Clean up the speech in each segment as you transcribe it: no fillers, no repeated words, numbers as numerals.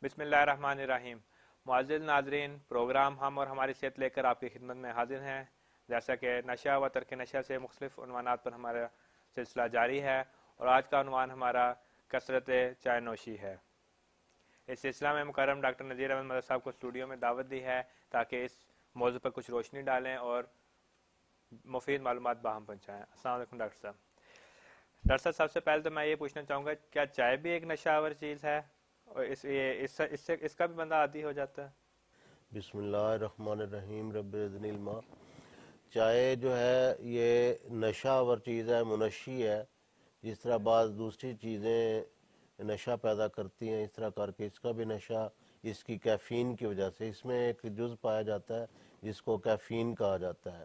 بسم اللہ الرحمن الرحیم۔ معزز ناظرین، پروگرام ہم اور ہماری صحت لے کر آپ کی خدمت میں حاضر ہیں۔ جیسا کہ نشہ و ترک نشہ سے مختلف عنوانات پر ہمارا سلسلہ جاری ہے، اور آج کا عنوان ہمارا کثرت چائے نوشی ہے۔ اس سلسلہ میں مکرم ڈاکٹر نذیر احمد مدد صاحب کو اسٹوڈیو میں دعوت دی ہے تاکہ اس موضوع پر کچھ روشنی ڈالیں اور مفید معلومات باہم پہنچائیں۔ السلام علیکم ڈاکٹر صاحب۔ ڈاکٹر صاحب، سب سے پہلے تو میں یہ پوچھنا چاہوں گا، کیا چائے بھی ایک نشہ آور چیز ہے اور اس کا بھی بندہ عادی ہو جاتا ہے؟ بسم اللہ الرحمن الرحیم، رب زدنی علما۔ چائے جو ہے یہ نشہ آور چیز ہے، منشی ہے۔ جس طرح بعض دوسری چیزیں نشہ پیدا کرتی ہیں، اس طرح کر کے اس کا بھی نشہ اس کی کیفین کی وجہ سے، اس میں ایک جز پایا جاتا ہے جس کو کیفین کہا جاتا ہے۔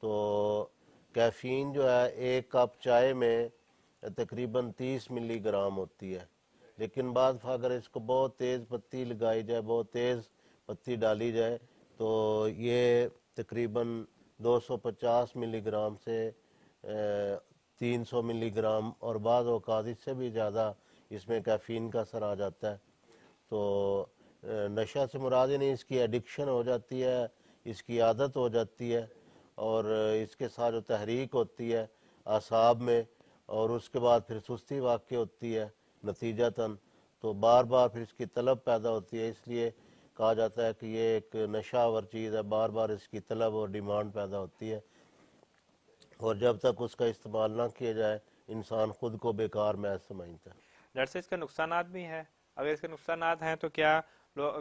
تو کیفین جو ہے ایک کپ چائے میں تقریباً 30 ملی گرام ہوتی ہے، لیکن بعد اگر اس کو بہت تیز پتی لگائی جائے، بہت تیز پتی ڈالی جائے تو یہ تقریباً 250 ملی گرام سے 300 ملی گرام اور بعض اوقات اس سے بھی زیادہ اس میں کیفین کا اثر آ جاتا ہے۔ تو نشہ سے مراد نہیں، اس کی ایڈکشن ہو جاتی ہے، اس کی عادت ہو جاتی ہے، اور اس کے ساتھ جو تحریک ہوتی ہے اعصاب میں، اور اس کے بعد پھر سستی واقع ہوتی ہے نتیجتاً، تو بار بار پھر اس کی طلب پیدا ہوتی ہے۔ اس لیے کہا جاتا ہے کہ یہ ایک نشہ آور چیز ہے، بار بار اس کی طلب اور ڈیمانڈ پیدا ہوتی ہے، اور جب تک اس کا استعمال نہ کیا جائے انسان خود کو بیکار محض سمجھتا ہے۔ ڈاکٹر صاحب، اس کے نقصانات بھی ہیں؟ اگر اس کے نقصانات ہیں تو کیا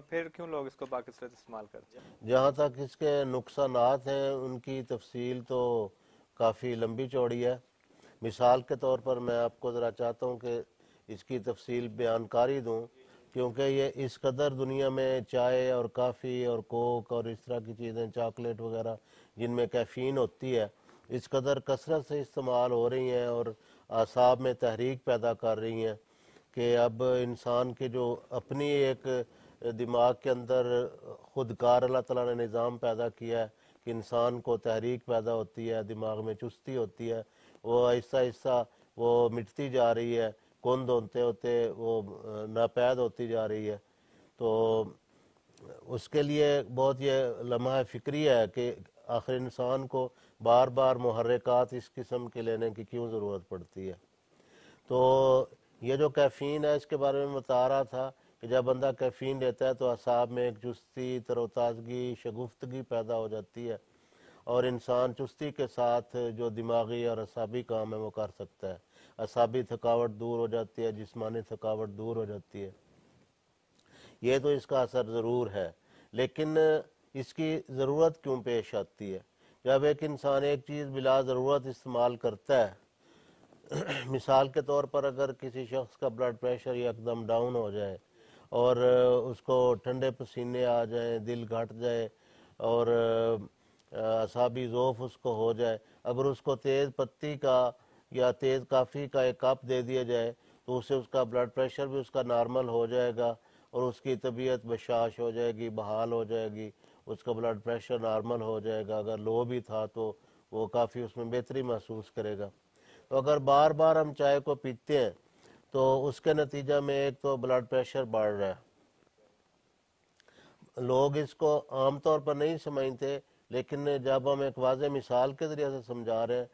پھر کیوں لوگ اس کو باکثرت استعمال کرتے ہیں؟ جہاں تک اس کے نقصانات ہیں ان کی تفصیل تو کافی لمبی چوڑی ہے۔ مثال کے طور پر میں آپ کو ذرا چاہتا ہوں کہ اس کی تفصیل بیان کاری دوں، کیونکہ یہ اس قدر دنیا میں چائے اور کافی اور کوک اور اس طرح کی چیزیں، چاکلیٹ وغیرہ جن میں کیفین ہوتی ہے، اس قدر کثرت سے استعمال ہو رہی ہیں اور اعصاب میں تحریک پیدا کر رہی ہیں کہ اب انسان کے جو اپنی ایک دماغ کے اندر خودکار اللہ تعالیٰ نے نظام پیدا کیا ہے کہ انسان کو تحریک پیدا ہوتی ہے، دماغ میں چستی ہوتی ہے، وہ آہستہ آہستہ وہ مٹتی جا رہی ہے، کند ہوتے ہوتے وہ ناپید ہوتی جا رہی ہے۔ تو اس کے لیے بہت یہ لمحہ فکری ہے کہ آخر انسان کو بار بار محرکات اس قسم کے لینے کی کیوں ضرورت پڑتی ہے۔ تو یہ جو کیفین ہے اس کے بارے میں بتا رہا تھا کہ جب بندہ کیفین لیتا ہے تو اعصاب میں ایک چستی، تر و تازگی، شگفتگی پیدا ہو جاتی ہے، اور انسان چستی کے ساتھ جو دماغی اور اعصابی کام ہے وہ کر سکتا ہے۔ اعصابی تھکاوٹ دور ہو جاتی ہے، جسمانی تھکاوٹ دور ہو جاتی ہے۔ یہ تو اس کا اثر ضرور ہے، لیکن اس کی ضرورت کیوں پیش آتی ہے؟ جب ایک انسان ایک چیز بلا ضرورت استعمال کرتا ہے، مثال کے طور پر اگر کسی شخص کا بلڈ پریشر یکدم ڈاؤن ہو جائے اور اس کو ٹھنڈے پسینے آ جائیں، دل گھٹ جائے اور اعصابی ذوف اس کو ہو جائے، اگر اس کو تیز پتی کا یا تیز کافی کا ایک کپ دے دیا جائے تو اس سے اس کا بلڈ پریشر بھی اس کا نارمل ہو جائے گا اور اس کی طبیعت بشاش ہو جائے گی، بحال ہو جائے گی، اس کا بلڈ پریشر نارمل ہو جائے گا، اگر لو بھی تھا تو وہ کافی اس میں بہتری محسوس کرے گا۔ تو اگر بار بار ہم چائے کو پیتے ہیں تو اس کے نتیجہ میں ایک تو بلڈ پریشر بڑھ رہا ہے۔ لوگ اس کو عام طور پر نہیں سمجھتے، لیکن جب ہم ایک واضح مثال کے ذریعے سے سمجھا رہے ہیں،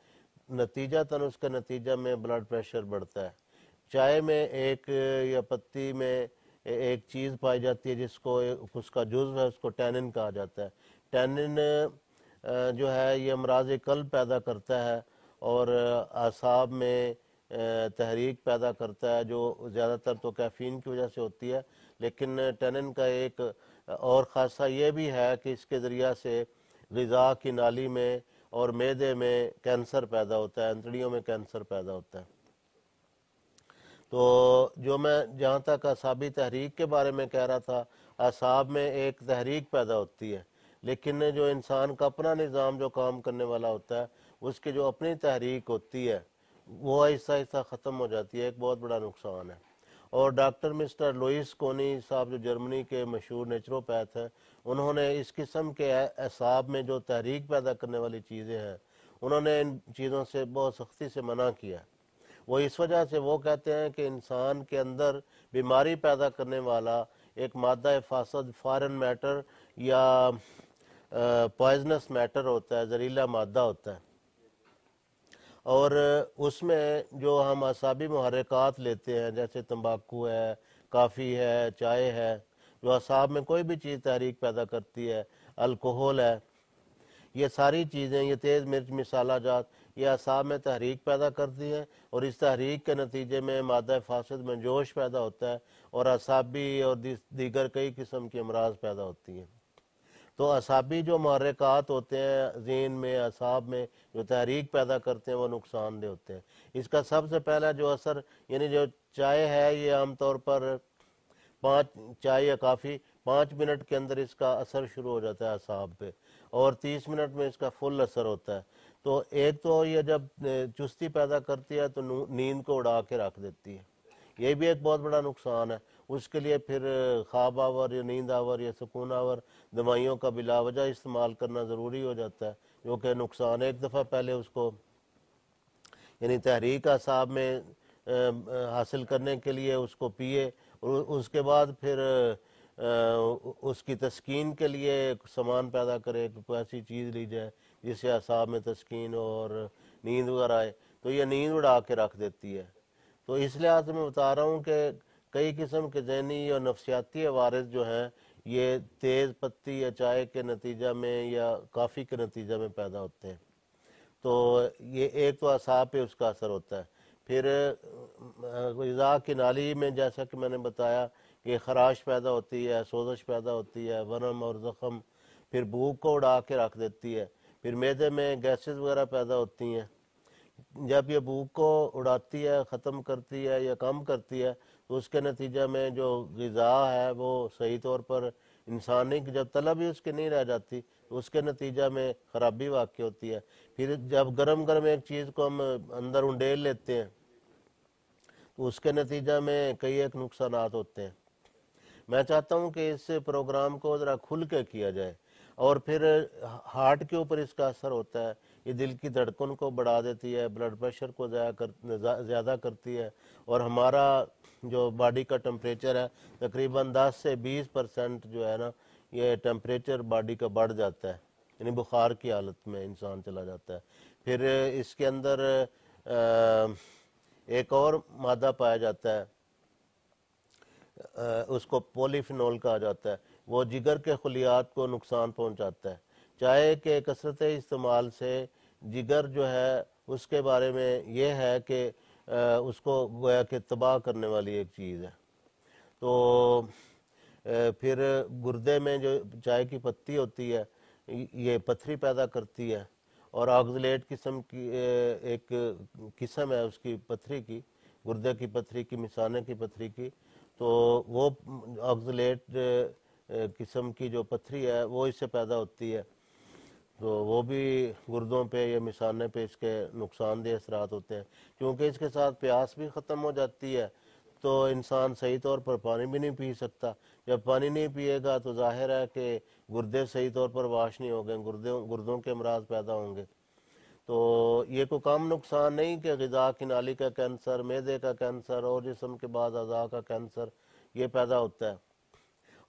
نتیجتاً اس کے نتیجہ میں بلڈ پریشر بڑھتا ہے۔ چائے میں ایک یا پتی میں ایک چیز پائی جاتی ہے جس کو اس کا جزو ہے، اس کو ٹینن کہا جاتا ہے۔ ٹینن جو ہے یہ امراض قلب پیدا کرتا ہے اور اعصاب میں تحریک پیدا کرتا ہے، جو زیادہ تر تو کیفین کی وجہ سے ہوتی ہے، لیکن ٹینن کا ایک اور خاصہ یہ بھی ہے کہ اس کے ذریعہ سے غذا کی نالی میں اور معدے میں کینسر پیدا ہوتا ہے، انتڑیوں میں کینسر پیدا ہوتا ہے۔ تو جو میں جہاں تک اعصابی تحریک کے بارے میں کہہ رہا تھا، اعصاب میں ایک تحریک پیدا ہوتی ہے، لیکن جو انسان کا اپنا نظام جو کام کرنے والا ہوتا ہے اس کی جو اپنی تحریک ہوتی ہے وہ آہستہ آہستہ ختم ہو جاتی ہے، ایک بہت بڑا نقصان ہے۔ اور ڈاکٹر مسٹر لوئس کونی صاحب جو جرمنی کے مشہور نیچروپیتھ ہیں، انہوں نے اس قسم کے اعصاب میں جو تحریک پیدا کرنے والی چیزیں ہیں انہوں نے ان چیزوں سے بہت سختی سے منع کیا۔ وہ اس وجہ سے وہ کہتے ہیں کہ انسان کے اندر بیماری پیدا کرنے والا ایک مادہ فاسد فارن میٹر یا پوائزنس میٹر ہوتا ہے، زہریلا مادہ ہوتا ہے، اور اس میں جو ہم اعصابی محرکات لیتے ہیں جیسے تمباکو ہے، کافی ہے، چائے ہے، جو اعصاب میں کوئی بھی چیز تحریک پیدا کرتی ہے، الکوہل ہے، یہ ساری چیزیں، یہ تیز مرچ مسالہ جات، یہ اعصاب میں تحریک پیدا کرتی ہیں، اور اس تحریک کے نتیجے میں مادہ فاسد میں جوش پیدا ہوتا ہے، اور اعصابی اور دیگر کئی قسم کی امراض پیدا ہوتی ہیں۔ تو اعصابی جو محرکات ہوتے ہیں ذہن میں، اعصاب میں جو تحریک پیدا کرتے ہیں، وہ نقصان دہ ہوتے ہیں۔ اس کا سب سے پہلا جو اثر، یعنی جو چائے ہے، یہ عام طور پر چائے یا کافی 5 منٹ کے اندر اس کا اثر شروع ہو جاتا ہے اعصاب پہ، اور 30 منٹ میں اس کا فل اثر ہوتا ہے۔ تو ایک تو یہ جب چستی پیدا کرتی ہے تو نیند کو اڑا کے رکھ دیتی ہے، یہ بھی ایک بہت بڑا نقصان ہے۔ اس کے لیے پھر خواب آور یا نیند آور یا سکون آور دوائیوں کا بلا وجہ استعمال کرنا ضروری ہو جاتا ہے، جو کہ نقصان، ایک دفعہ پہلے اس کو یعنی تحریک اعصاب میں حاصل کرنے کے لیے اس کو پیے، اور اس کے بعد پھر اس کی تسکین کے لیے ایک سامان پیدا کرے، کوئی ایسی چیز لی جائے جس سے اعصاب میں تسکین اور نیند وغیرہ آئے، تو یہ نیند اڑا کے رکھ دیتی ہے۔ تو اس لحاظ سے میں بتا رہا ہوں کہ کئی قسم کے ذہنی اور نفسیاتی عوارض جو ہیں یہ تیز پتی یا چائے کے نتیجہ میں یا کافی کے نتیجہ میں پیدا ہوتے ہیں۔ تو یہ ایک تو اعصاب پہ اس کا اثر ہوتا ہے۔ پھر غذا کی نالی میں جیسا کہ میں نے بتایا کہ خراش پیدا ہوتی ہے، سوزش پیدا ہوتی ہے، ورم اور زخم، پھر بھوک کو اڑا کے رکھ دیتی ہے، پھر معدے میں گیسز وغیرہ پیدا ہوتی ہیں۔ جب یہ بھوک کو اڑاتی ہے، ختم کرتی ہے یا کم کرتی ہے، تو اس کے نتیجہ میں جو غذا ہے وہ صحیح طور پر انسانی جب طلب ہی اس کی نہیں رہ جاتی تو اس کے نتیجہ میں خرابی واقع ہوتی ہے۔ پھر جب گرم گرم ایک چیز کو ہم اندر انڈیل لیتے ہیں تو اس کے نتیجہ میں کئی ایک نقصانات ہوتے ہیں۔ میں چاہتا ہوں کہ اس پروگرام کو ذرا کھل کے کیا جائے۔ اور پھر ہارٹ کے اوپر اس کا اثر ہوتا ہے، یہ دل کی دھڑکن کو بڑھا دیتی ہے، بلڈ پریشر کو زیادہ کرتی ہے، اور ہمارا جو باڈی کا ٹمپریچر ہے تقریباً 10 سے 20% جو ہے نا، یہ ٹمپریچر باڈی کا بڑھ جاتا ہے، یعنی بخار کی حالت میں انسان چلا جاتا ہے۔ پھر اس کے اندر ایک اور مادہ پایا جاتا ہے، اس کو پولی فینول کہا جاتا ہے، وہ جگر کے خلیات کو نقصان پہنچاتا ہے۔ چائے کے کثرت استعمال سے جگر جو ہے اس کے بارے میں یہ ہے کہ اس کو گویا کہ تباہ کرنے والی ایک چیز ہے۔ تو پھر گردے میں جو چائے کی پتی ہوتی ہے یہ پتھری پیدا کرتی ہے، اور آکزلیٹ قسم کی ایک قسم ہے اس کی پتھری کی، گردے کی پتھری کی، مثانے کی پتھری کی، تو وہ آکزلیٹ قسم کی جو پتھری ہے وہ اس سے پیدا ہوتی ہے، تو وہ بھی گردوں پہ یا مثانے پہ اس کے نقصان دہ اثرات ہوتے ہیں۔ کیونکہ اس کے ساتھ پیاس بھی ختم ہو جاتی ہے تو انسان صحیح طور پر پانی بھی نہیں پی سکتا۔ جب پانی نہیں پیے گا تو ظاہر ہے کہ گردے صحیح طور پر واش نہیں ہوگے، گردوں کے امراض پیدا ہوں گے۔ تو یہ کوئی کم نقصان نہیں کہ غذا کی نالی کا کینسر، معدے کا کینسر اور جسم کے بعض اعضاء کا کینسر یہ پیدا ہوتا ہے۔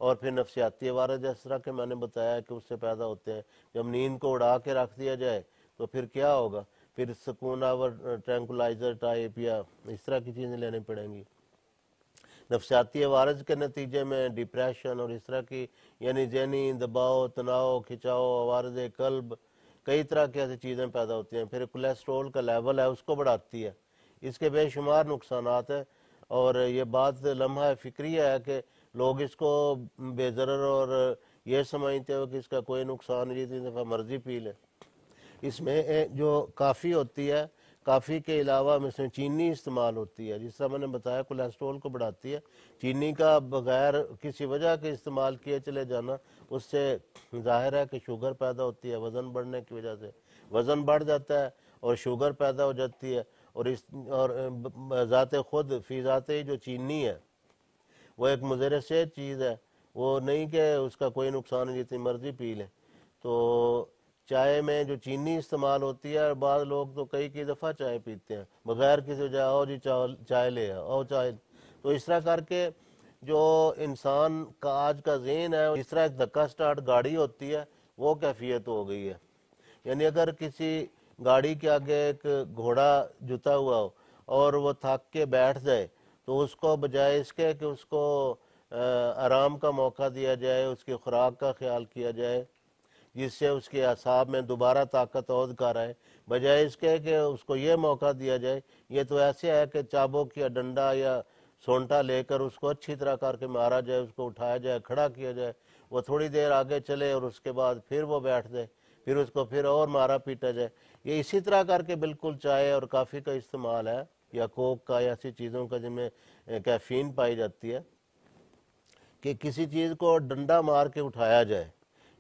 اور پھر نفسیاتی عوارض جس طرح کہ میں نے بتایا کہ اس سے پیدا ہوتے ہیں۔ جب نیند کو اڑا کے رکھ دیا جائے تو پھر کیا ہوگا؟ پھر سکون آور ٹرینکولائزر ٹائپ یا اس طرح کی چیزیں لینی پڑیں گی۔ نفسیاتی عوارض کے نتیجے میں ڈپریشن اور اس طرح کی یعنی ذہنی دباؤ، تناؤ، کھچاؤ، عوارض قلب، کئی طرح کی ایسی چیزیں پیدا ہوتی ہیں۔ پھر کولیسٹرول کا لیول ہے اس کو بڑھاتی ہے، اس کے بے شمار نقصانات ہیں۔ اور یہ بات لمحہ فکری ہے کہ لوگ اس کو بے ضرر اور یہ سمجھتے ہو کہ اس کا کوئی نقصان نہیں، جتنی دفعہ مرضی پی لے۔ اس میں جو کافی ہوتی ہے، کافی کے علاوہ اس میں چینی استعمال ہوتی ہے، جس طرح میں نے بتایا کولیسٹرول کو بڑھاتی ہے۔ چینی کا بغیر کسی وجہ کے استعمال کیے چلے جانا، اس سے ظاہر ہے کہ شوگر پیدا ہوتی ہے، وزن بڑھنے کی وجہ سے وزن بڑھ جاتا ہے اور شوگر پیدا ہو جاتی ہے۔ اور ذات خود فی ذات ہی جو چینی ہے وہ ایک مضر صحت چیز ہے، وہ نہیں کہ اس کا کوئی نقصان ہے، جتنی مرضی پی لیں۔ تو چائے میں جو چینی استعمال ہوتی ہے، اور بعض لوگ تو کئی دفعہ چائے پیتے ہیں بغیر کسی وجہ، آؤ جی چائے لے آؤ چائے، تو اس طرح کر کے جو انسان کا آج کا ذہن ہے، جس طرح ایک دھکا سٹارٹ گاڑی ہوتی ہے وہ کیفیت ہو گئی ہے. یعنی اگر کسی گاڑی کے آگے ایک گھوڑا جتا ہوا ہو اور وہ تھک کے بیٹھ جائے تو اس کو بجائے اس کے کہ اس کو آرام کا موقع دیا جائے، اس کی خوراک کا خیال کیا جائے جس سے اس کے اعصاب میں دوبارہ طاقت عود کر آئے، بجائے اس کے کہ اس کو یہ موقع دیا جائے، یہ تو ایسے ہے کہ چابک یا ڈنڈا یا سونٹا لے کر اس کو اچھی طرح کر کے مارا جائے، اس کو اٹھایا جائے، کھڑا کیا جائے، وہ تھوڑی دیر آگے چلے اور اس کے بعد پھر وہ بیٹھ جائے، پھر اس کو پھر اور مارا پیٹا جائے. یہ اسی طرح کر کے بالکل چائے اور کافی کا استعمال ہے یا کوک کا یا ایسی چیزوں کا جن میں کیفین پائی جاتی ہے کہ کسی چیز کو ڈنڈا مار کے اٹھایا جائے.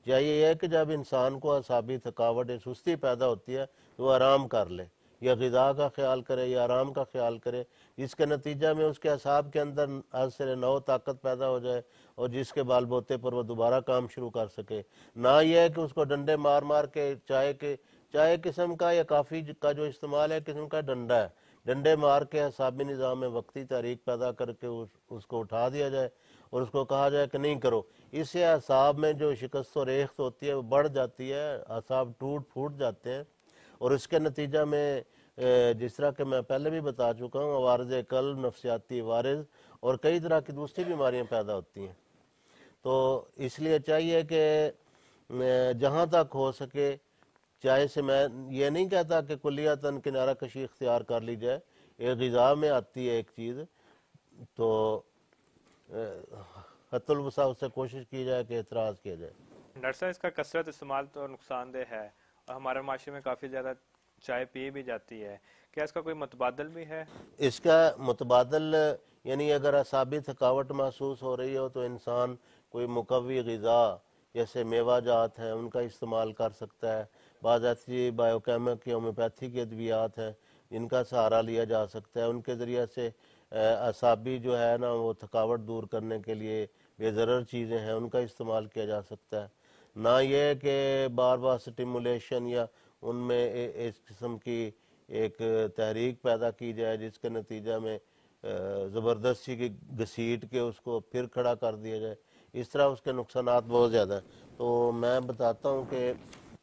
چاہیے یہ ہے کہ جب انسان کو اعصابی تھکاوٹ یا سستی پیدا ہوتی ہے تو وہ آرام کر لے، یا غذا کا خیال کرے یا آرام کا خیال کرے، جس کے نتیجہ میں اس کے اعصاب کے اندر از سے نو طاقت پیدا ہو جائے اور جس کے بال بوتے پر وہ دوبارہ کام شروع کر سکے. نہ یہ ہے کہ اس کو ڈنڈے مار مار کے چائے قسم کا یا کافی کا جو استعمال ہے قسم کا ڈنڈا ہے، ڈنڈے مار کے اعصابی نظام میں وقتی تحریک پیدا کر کے اس کو اٹھا دیا جائے اور اس کو کہا جائے کہ نہیں کرو. اس سے اعصاب میں جو شکست و ریخت ہوتی ہے وہ بڑھ جاتی ہے، اعصاب ٹوٹ پھوٹ جاتے ہیں اور اس کے نتیجہ میں جس طرح کہ میں پہلے بھی بتا چکا ہوں عوارض قلب، نفسیاتی عوارض اور کئی طرح کی دوسری بیماریاں پیدا ہوتی ہیں. تو اس لیے چاہیے کہ جہاں تک ہو سکے چائے سے، میں یہ نہیں کہتا کہ کلیتاً کنارہ کشی اختیار کر لی جائے، ایک غذا میں آتی ہے ایک چیز، تو حت الوسع اس سے کوشش کی جائے کہ اعتراض کیا جائے. ڈاکٹر صاحب اس کا کثرت استعمال تو نقصان دہ ہے اور ہمارے معاشرے میں کافی زیادہ چائے پی بھی جاتی ہے، کیا اس کا کوئی متبادل بھی ہے؟ اس کا متبادل یعنی اگر اعصابی تھکاوٹ محسوس ہو رہی ہو تو انسان کوئی مقوی غذا جیسے میوہ جات ہیں ان کا استعمال کر سکتا ہے. بعض ایسی بایو کیمک یا ہومیوپیتھی کی ادویات ہیں جن کا سہارا لیا جا سکتا ہے، ان کے ذریعے سے اعصابی جو ہے نا وہ تھکاوٹ دور کرنے کے لیے بے ضرر چیزیں ہیں ان کا استعمال کیا جا سکتا ہے. نہ یہ کہ بار بار سٹیمولیشن یا ان میں اس قسم کی ایک تحریک پیدا کی جائے جس کے نتیجہ میں زبردستی کی گھسیٹ کے اس کو پھر کھڑا کر دیا جائے. اس طرح اس کے نقصانات بہت زیادہ ہیں. تو میں بتاتا ہوں کہ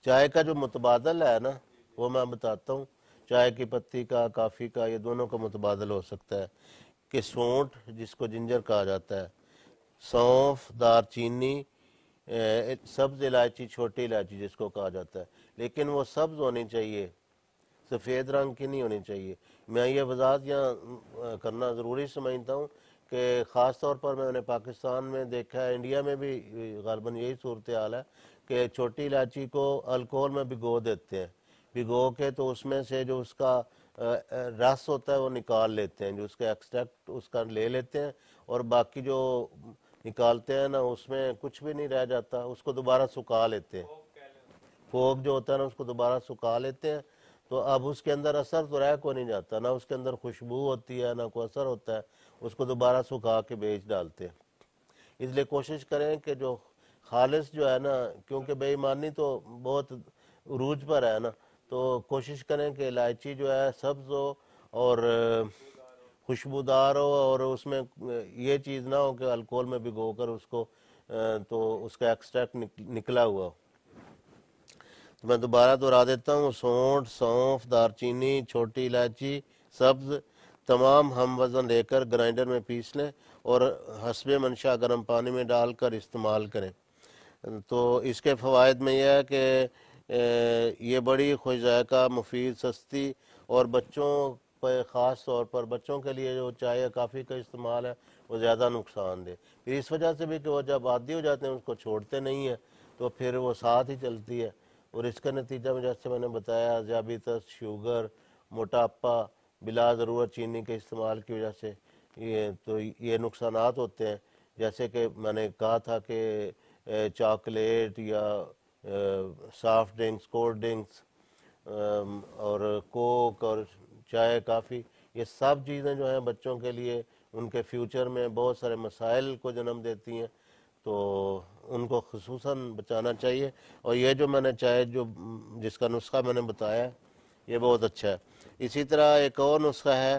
چائے کا جو متبادل ہے نا وہ میں بتاتا ہوں، چائے کی پتی کا، کافی کا، یہ دونوں کا متبادل ہو سکتا ہے کہ سونٹ جس کو جنجر کہا جاتا ہے، سونف، دار چینی، سبز الائچی، چھوٹی الائچی جس کو کہا جاتا ہے، لیکن وہ سبز ہونی چاہیے، سفید رنگ کی نہیں ہونی چاہیے. میں یہ وضاحت یہاں کرنا ضروری سمجھتا ہوں کہ خاص طور پر میں نے پاکستان میں دیکھا ہے، انڈیا میں بھی غالباً یہی صورتحال ہے کہ چھوٹی الائچی کو الکوہل میں بھگو دیتے ہیں، بھگو کے تو اس میں سے جو اس کا رس ہوتا ہے وہ نکال لیتے ہیں، جو اس کا ایکسٹریکٹ اس کا لے لیتے ہیں اور باقی جو نکالتے ہیں نا اس میں کچھ بھی نہیں رہ جاتا، اس کو دوبارہ سکھا لیتے ہیں. پھوک جو ہوتا ہے نا اس کو دوبارہ سکھا لیتے ہیں. تو اب اس کے اندر اثر تو رہ کو نہیں جاتا، نہ اس کے اندر خوشبو ہوتی ہے نہ کوئی اثر ہوتا ہے، اس کو دوبارہ سکھا کے بیچ ڈالتے ہیں. اس لیے کوشش کریں کہ جو خالص جو ہے نا، کیونکہ بے ایمانی تو بہت عروج پر ہے نا، تو کوشش کریں کہ الائچی جو ہے سبز ہو اور خوشبودار ہو اور اس میں یہ چیز نہ ہو کہ الکوہل میں بھگو کر اس کو تو اس کا ایکسٹریکٹ نکلا ہوا ہو. میں دوبارہ دہرا دیتا ہوں، سونٹ، سونف، دار چینی، چھوٹی الائچی، سبز، تمام ہم وزن لے کر گرائنڈر میں پیس لیں اور حسب منشا گرم پانی میں ڈال کر استعمال کریں. تو اس کے فوائد میں یہ ہے کہ یہ بڑی خوش ذائقہ، مفید، سستی اور بچوں پہ خاص طور پر بچوں کے لیے جو چائے یا کافی کا استعمال ہے وہ زیادہ نقصان دہ. پھر اس وجہ سے بھی کہ وہ جب عادی ہو جاتے ہیں اس کو چھوڑتے نہیں ہیں تو پھر وہ ساتھ ہی چلتی ہے اور اس کا نتیجہ میں جیسے میں نے بتایا ذیابیطس، شوگر، موٹاپا، بلا ضرورت چینی کے استعمال کی وجہ سے یہ نقصانات ہوتے ہیں. جیسے کہ میں نے کہا تھا کہ چاکلیٹ یا سافٹ ڈرنکس، کولڈ ڈرنکس اور کوک اور چائے، کافی، یہ سب چیزیں جو ہیں بچوں کے لیے ان کے فیوچر میں بہت سارے مسائل کو جنم دیتی ہیں، تو ان کو خصوصاً بچانا چاہیے. اور یہ جو میں نے چائے جس کا نسخہ میں نے بتایا یہ بہت اچھا ہے. اسی طرح ایک اور نسخہ ہے